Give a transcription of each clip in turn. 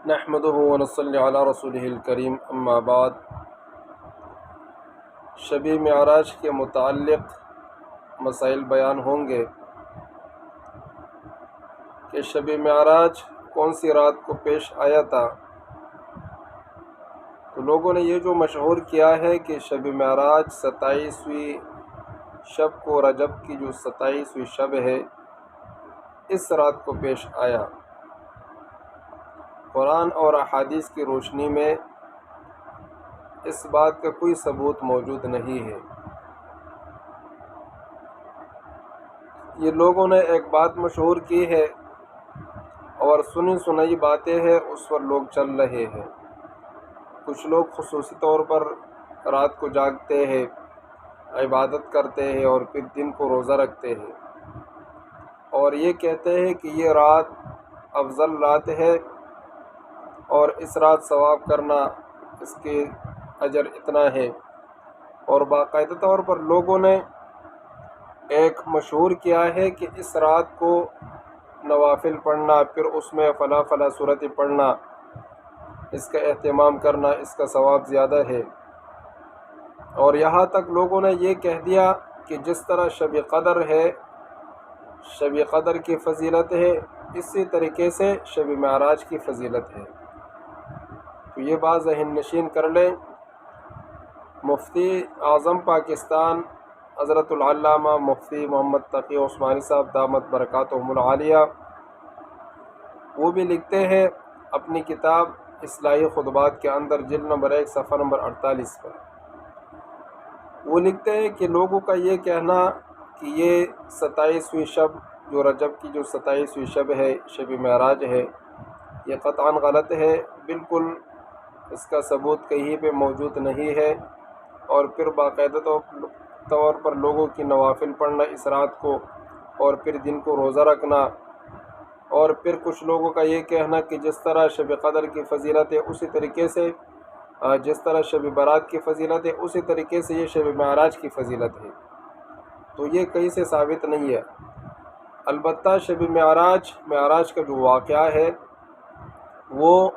نحمده ونصلی علی رسولہ الکریم، اما بعد۔ شب معراج کے متعلق مسائل بیان ہوں گے کہ شب معراج کون سی رات کو پیش آیا تھا۔ تو لوگوں نے یہ جو مشہور کیا ہے کہ شب معراج 27ویں شب کو، رجب کی جو 27ویں شب ہے، اس رات کو پیش آیا۔ قرآن اور احادیث کی روشنی میں اس بات کا کوئی ثبوت موجود نہیں ہے۔ یہ لوگوں نے ایک بات مشہور کی ہے اور سنی سنائی باتیں ہیں، اس پر لوگ چل رہے ہیں۔ کچھ لوگ خصوصی طور پر رات کو جاگتے ہیں، عبادت کرتے ہیں اور پھر دن کو روزہ رکھتے ہیں، اور یہ کہتے ہیں کہ یہ رات افضل رات ہے اور اس رات ثواب کرنا، اس کے اجر اتنا ہے۔ اور باقاعدہ طور پر لوگوں نے ایک مشہور کیا ہے کہ اس رات کو نوافل پڑھنا، پھر اس میں فلاں فلاں صورتیں پڑھنا، اس کا اہتمام کرنا، اس کا ثواب زیادہ ہے۔ اور یہاں تک لوگوں نے یہ کہہ دیا کہ جس طرح شب قدر ہے، شب قدر کی فضیلت ہے، اسی طریقے سے شب معراج کی فضیلت ہے۔ تو یہ بات ذہن نشین کر لیں۔ مفتی اعظم پاکستان حضرت العلامہ مفتی محمد تقی عثمانی صاحب دامت برکاتہم العالیہ، وہ بھی لکھتے ہیں اپنی کتاب اصلاحی خطبات کے اندر، جلد نمبر 1 صفحہ نمبر 48 پر، وہ لکھتے ہیں کہ لوگوں کا یہ کہنا کہ یہ 27ویں شب، جو رجب کی جو 27ویں شب ہے، شب معراج ہے، یہ قطعاً غلط ہے، بالکل اس کا ثبوت کہیں پہ موجود نہیں ہے۔ اور پھر باقاعدہ طور پر لوگوں کی نوافل پڑھنا اس رات کو، اور پھر دن کو روزہ رکھنا، اور پھر کچھ لوگوں کا یہ کہنا کہ جس طرح شب قدر کی فضیلت ہے، اسی طریقے سے جس طرح شب برات کی فضیلت ہے، اسی طریقے سے یہ شب معراج کی فضیلت ہے۔ تو یہ کہیں سے ثابت نہیں ہے۔ البتہ شب معراج کا جو واقعہ ہے، وہ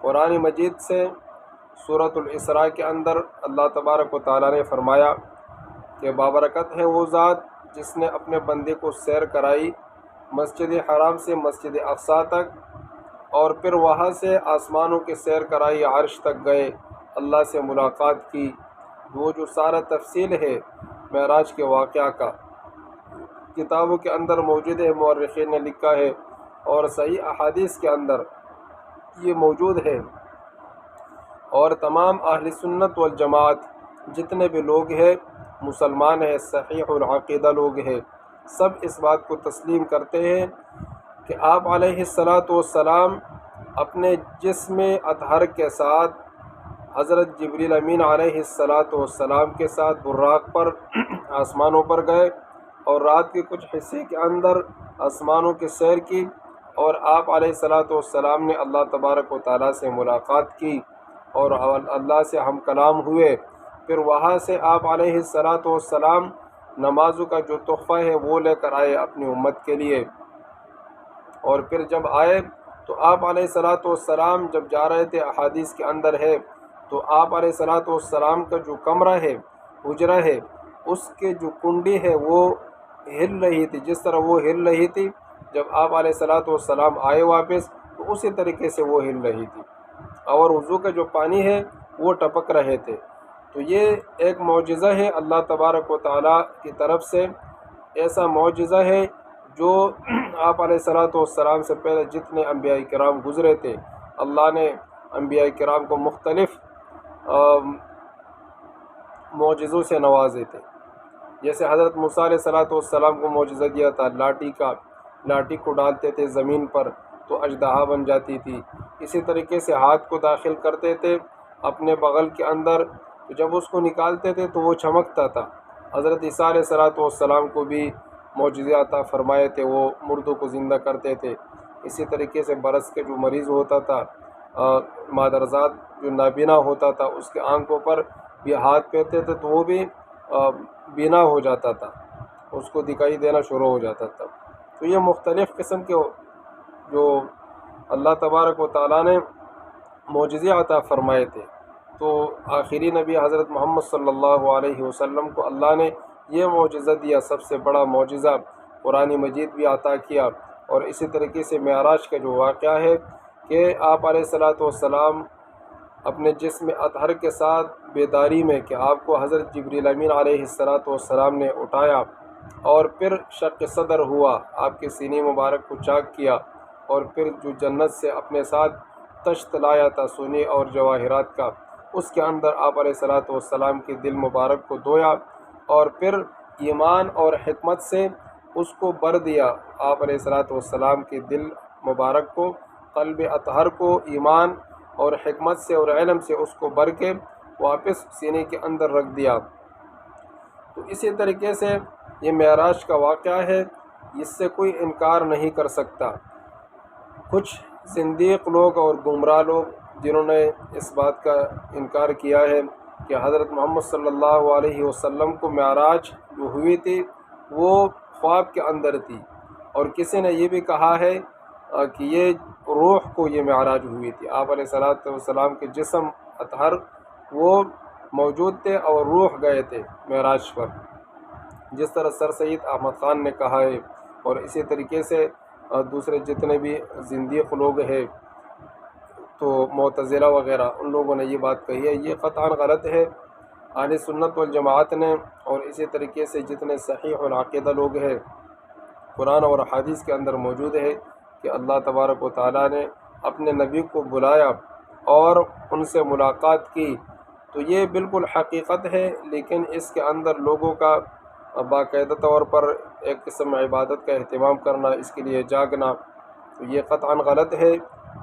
قرآن مجید سے سورۃ الاسراء کے اندر اللہ تبارک و تعالیٰ نے فرمایا کہ بابرکت ہے وہ ذات جس نے اپنے بندے کو سیر کرائی مسجد حرام سے مسجد اقصیٰ تک، اور پھر وہاں سے آسمانوں کی سیر کرائی، عرش تک گئے، اللہ سے ملاقات کی۔ وہ جو سارا تفصیل ہے معراج کے واقعہ کا، کتابوں کے اندر موجود ہے، مورخین نے لکھا ہے، اور صحیح احادیث کے اندر یہ موجود ہے۔ اور تمام اہل سنت والجماعت جتنے بھی لوگ ہیں، مسلمان ہیں، صحیح العقیدہ لوگ ہیں، سب اس بات کو تسلیم کرتے ہیں کہ آپ علیہ السلام اپنے جسم اطہر کے ساتھ حضرت جبریل امین علیہ السلام کے ساتھ براق پر آسمانوں پر گئے، اور رات کے کچھ حصے کے اندر آسمانوں کی سیر کی، اور آپ علیہ السلام نے اللہ تبارک و تعالیٰ سے ملاقات کی اور اللہ سے ہم کلام ہوئے۔ پھر وہاں سے آپ علیہ السلام نمازوں کا جو تحفہ ہے وہ لے کر آئے اپنی امت کے لیے، اور پھر جب آئے تو آپ علیہ السلام جب جا رہے تھے، احادیث کے اندر ہے، تو آپ علیہ السلام کا جو کمرہ ہے، حجرہ ہے، اس کے جو کنڈی ہے وہ ہل رہی تھی، جس طرح وہ ہل رہی تھی جب آپ علیہ السلام آئے واپس، تو اسی طریقے سے وہ ہل رہی تھی، اور وضو کا جو پانی ہے وہ ٹپک رہے تھے۔ تو یہ ایک معجزہ ہے اللہ تبارک و تعالیٰ کی طرف سے، ایسا معجزہ ہے جو آپ علیہ السلام سے پہلے جتنے انبیاء کرام گزرے تھے، اللہ نے انبیاء کرام کو مختلف معجزوں سے نوازے تھے۔ جیسے حضرت موسیٰ علیہ السلام کو معجزہ دیا تھا لاٹھی کو ڈالتے تھے زمین پر تو اژدہا بن جاتی تھی۔ اسی طریقے سے ہاتھ کو داخل کرتے تھے اپنے بغل کے اندر، تو جب اس کو نکالتے تھے تو وہ چمکتا تھا۔ حضرت عیسیٰ علیہ السلام کو بھی معجزے عطا فرمائے تھے، وہ مردوں کو زندہ کرتے تھے۔ اسی طریقے سے برس کے جو مریض ہوتا تھا، مادرزاد جو نابینا ہوتا تھا، اس کے آنکھوں پر بھی ہاتھ پھیرتے تھے تو وہ بھی بینا ہو جاتا تھا، اس کو دکھائی دینا شروع ہو جاتا تھا۔ تو یہ مختلف قسم کے جو اللہ تبارک و تعالیٰ نے معجزے عطا فرمائے تھے، تو آخری نبی حضرت محمد صلی اللہ علیہ وسلم کو اللہ نے یہ معجزہ دیا، سب سے بڑا معجزہ قرآن مجید بھی عطا کیا۔ اور اسی طریقے سے معراج کا جو واقعہ ہے کہ آپ علیہ الصلاۃ والسلام اپنے جسم اطہر کے ساتھ بیداری میں کہ آپ کو حضرت جبریل امین علیہ الصلاۃ والسلام نے اٹھایا اور پھر شق صدر ہوا، آپ کے سینے مبارک کو چاک کیا، اور پھر جو جنت سے اپنے ساتھ تشت لایا تھا سونے اور جواہرات کا، اس کے اندر آپ علیہ الصلاۃ والسلام کے دل مبارک کو دھویا، اور پھر ایمان اور حکمت سے اس کو بر دیا۔ آپ علیہ الصلاۃ والسلام کے دل مبارک کو، قلب اطہر کو ایمان اور حکمت سے اور علم سے اس کو بر کے واپس سینے کے اندر رکھ دیا۔ تو اسی طریقے سے یہ معراج کا واقعہ ہے، اس سے کوئی انکار نہیں کر سکتا۔ کچھ زندیق لوگ اور گمراہ لوگ جنہوں نے اس بات کا انکار کیا ہے کہ حضرت محمد صلی اللہ علیہ وسلم کو معراج جو ہوئی تھی وہ خواب کے اندر تھی، اور کسی نے یہ بھی کہا ہے کہ یہ روح کو یہ معراج ہوئی تھی، آپ علیہ الصلاۃ والسلام کے جسم اطہر وہ موجود تھے اور روح گئے تھے معراج پر، جس طرح سر سید احمد خان نے کہا ہے، اور اسی طریقے سے دوسرے جتنے بھی زندیق لوگ ہیں تو معتزلہ وغیرہ، ان لوگوں نے یہ بات کہی ہے، یہ قطعاً غلط ہے۔ اہل سنت والجماعت نے اور اسی طریقے سے جتنے صحیح العقیدہ لوگ ہیں، قرآن اور حدیث کے اندر موجود ہے کہ اللہ تبارک و تعالیٰ نے اپنے نبی کو بلایا اور ان سے ملاقات کی، تو یہ بالکل حقیقت ہے، لیکن اس کے اندر لوگوں کا باقاعدہ طور پر ایک قسم عبادت کا اہتمام کرنا، اس کے لیے جاگنا، تو یہ قطعاً غلط ہے۔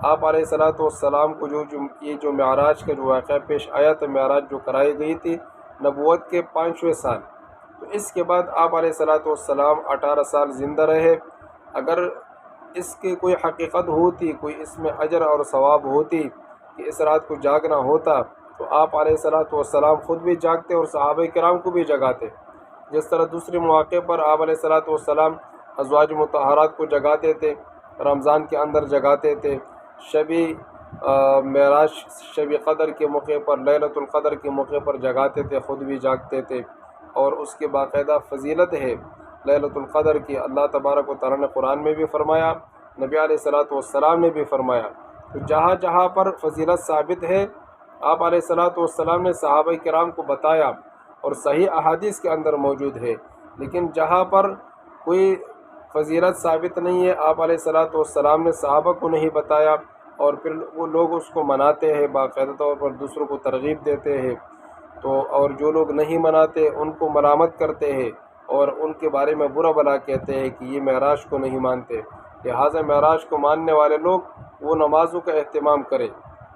آپ علیہ الصلاۃ والسلام کو یہ جو معراج کا جو واقعہ پیش آیا تھا، معراج جو کرائی گئی تھی نبوت کے 5ویں سال، تو اس کے بعد آپ علیہ الصلاۃ والسلام 18 سال زندہ رہے۔ اگر اس کی کوئی حقیقت ہوتی، کوئی اس میں اجر اور ثواب ہوتی کہ اس رات کو جاگنا ہوتا، تو آپ علیہ الصلاۃ والسلام خود بھی جاگتے اور صحابہ کرام کو بھی جگاتے، جس طرح دوسرے مواقع پر آپ علیہ الصلاۃ والسلام ازواج مطہرات کو جگاتے تھے، رمضان کے اندر جگاتے تھے، معراج شب قدر کے موقع پر، لیلۃ القدر کے موقع پر جگاتے تھے، خود بھی جاگتے تھے، اور اس کے باقاعدہ فضیلت ہے لیلۃ القدر کی۔ اللہ تبارک و تعالیٰ نے قرآن میں بھی فرمایا، نبی علیہ الصلاۃ والسلام نے بھی فرمایا، تو جہاں جہاں پر فضیلت ثابت ہے آپ علیہ الصلاۃ والسلام نے صحابہ کرام کو بتایا اور صحیح احادیث کے اندر موجود ہے، لیکن جہاں پر کوئی فضیلت ثابت نہیں ہے، آپ علیہ الصلاۃ والسلام نے صحابہ کو نہیں بتایا، اور پھر وہ لوگ اس کو مناتے ہیں، باقاعدہ طور پر دوسروں کو ترغیب دیتے ہیں، تو اور جو لوگ نہیں مناتے ان کو ملامت کرتے ہیں اور ان کے بارے میں برا بھلا کہتے ہیں کہ یہ معراج کو نہیں مانتے۔ لہٰذا معراج کو ماننے والے لوگ وہ نمازوں کا اہتمام کریں،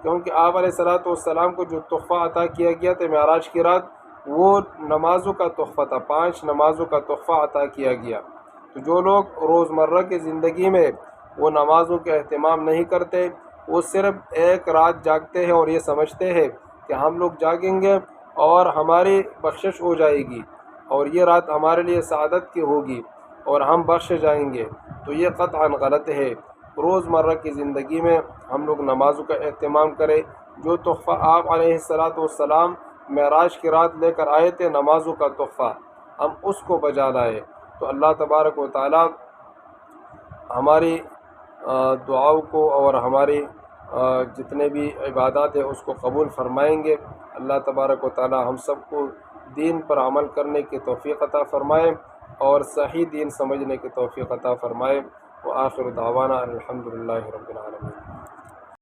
کیونکہ آپ علیہ الصلاۃ والسلام کو جو تحفہ عطا کیا گیا تھا معراج کی رات، وہ نمازوں کا تحفہ تھا، 5 نمازوں کا تحفہ عطا کیا گیا۔ تو جو لوگ روزمرہ کی زندگی میں وہ نمازوں کا اہتمام نہیں کرتے، وہ صرف ایک رات جاگتے ہیں اور یہ سمجھتے ہیں کہ ہم لوگ جاگیں گے اور ہماری بخشش ہو جائے گی اور یہ رات ہمارے لیے سعادت کی ہوگی اور ہم بخشے جائیں گے، تو یہ قطعاً غلط ہے۔ روزمرہ کی زندگی میں ہم لوگ نمازوں کا اہتمام کریں، جو تحفہ آپ علیہ الصلاۃ والسلام معراج کی رات لے کر آئے تھے، نمازوں کا تحفہ، ہم اس کو بجا لائیں، تو اللہ تبارک و تعالیٰ ہماری دعاؤں کو اور ہماری جتنے بھی عبادات ہیں اس کو قبول فرمائیں گے۔ اللہ تبارک و تعالیٰ ہم سب کو دین پر عمل کرنے کی توفیق عطا فرمائے اور صحیح دین سمجھنے کی توفیق عطا فرمائے۔ وآخر دعوانا الحمدللہ رب العالمین۔